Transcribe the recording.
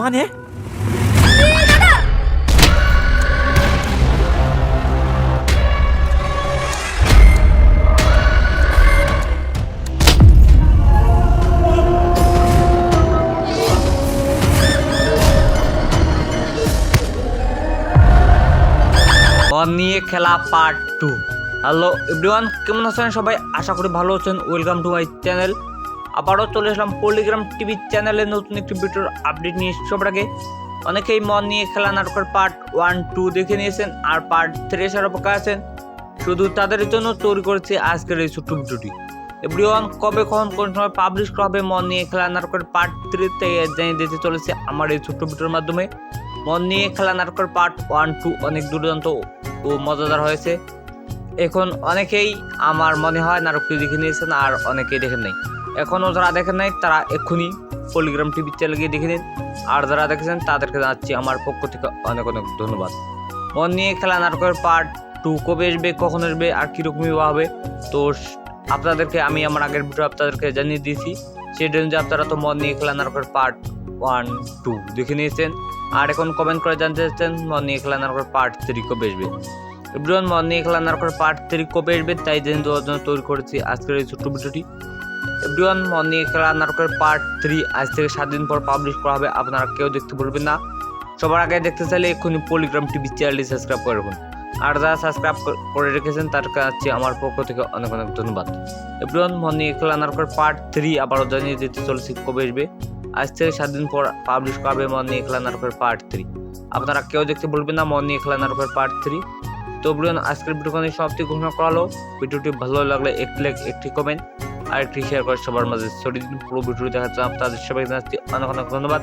মানে মন নিয়ে খেলা পার্ট 2। হ্যালো এভরিওয়ান, কেমন আছেন সবাই? আশা করি ভালো আছেন। Welcome to my channel. আবারও চলে আসলাম পলিগ্রাম টিভি চ্যানেলে নতুন একটি ভিডিওর আপডেট নিয়ে। সবার আগে অনেকেই মন নিয়ে খেলা নাটকের পার্ট 1-2 দেখে নিয়েছেন, আর পার্ট 3 এর অপেক্ষা আছেন। শুধু তাদের জন্য তৈরি করেছে আজকের এই ছোট্ট ভিডিওটি। এভরিওয়ান, কবে কখন কোন সময় পাবলিশ করা হবে মন নিয়ে খেলা নাটকের পার্ট 3 তে জানিয়ে দিতে চলেছে আমার এই ছোট্ট ভিডিওর মাধ্যমে। মন নিয়ে খেলা নাটকের পার্ট 1-2 অনেক দুর্দান্ত ও মজাদার হয়েছে। এখন অনেকেই আমার মনে হয় নাটকটি দেখে নিয়েছেন, আর অনেকেই দেখেন নাই। এখনও যারা দেখেন নাই তারা এক্ষুনি পলিগ্রাম টিভি চ্যানেলে গিয়ে দেখে নিন, আর যারা দেখেছেন তাদেরকে জানাচ্ছি আমার পক্ষ থেকে অনেক অনেক ধন্যবাদ। মন নিয়ে খেলা নাটকের পার্ট 2 কবে আসবে, কখন আসবে, আর কীরকমই হবে, তো আপনাদেরকে আমি আমার আগের ভিডিও আপনাদেরকে জানিয়ে দিয়েছি। সেই জন্য আপনারা তো মন নিয়ে খেলা নাটকের পার্ট 1-2 দেখে নিয়েছেন, আর এখন কমেন্ট করে জানতে চাচ্ছেন মন নিয়ে খেলা নাটকের পার্ট 3 কবে আসবে। এভরিওয়ান, মন নিয়ে খেলা নাটকের পার্ট 3 কবে আসবে তাই জেনে দেওয়ার জন্য তৈরি করেছি আজকের এই ছোট্ট ভিডিওটি। এভরিওয়ান, মন নিয়ে খেলা নাটকের পার্ট 3 আজ থেকে 7 দিন পর পাবলিশ করা হবে। আপনারা কেউ দেখতে ভুলবেন না। সবার আগে দেখতে চাইলে এক্ষুনি পলিগ্রাম টিভি চ্যানেলটি সাবস্ক্রাইব করে রাখুন, আর যারা সাবস্ক্রাইব করে রেখেছেন তার কাছে আমার পক্ষ থেকে অনেক অনেক ধন্যবাদ। এভরিওয়ান, মন নিয়ে খেলা নাটকের পার্ট 3 আবারও জানিয়ে দিতে চলেছি কবে আসবে। আজ থেকে 7 দিন পর পাবলিশ করা হবে মন নিয়ে খেলা নাটকের পার্ট 3। আপনারা কেউ দেখতে ভুলবেন না মন নিয়ে খেলা নাটকের পার্ট 3। তো এভরিওয়ান, আজকের ভিডিওখানে সবটি ঘোষণা করা হলো। ভিডিওটি ভালো লাগলে একটি লাইক, একটি কমেন্ট আর একটি শেয়ার করে সবার মাঝে ছড়িয়ে দিন। পুরো ভিডিওটি দেখার জন্য আপনাদের সবাইকে জানাচ্ছি অনেক অনেক ধন্যবাদ।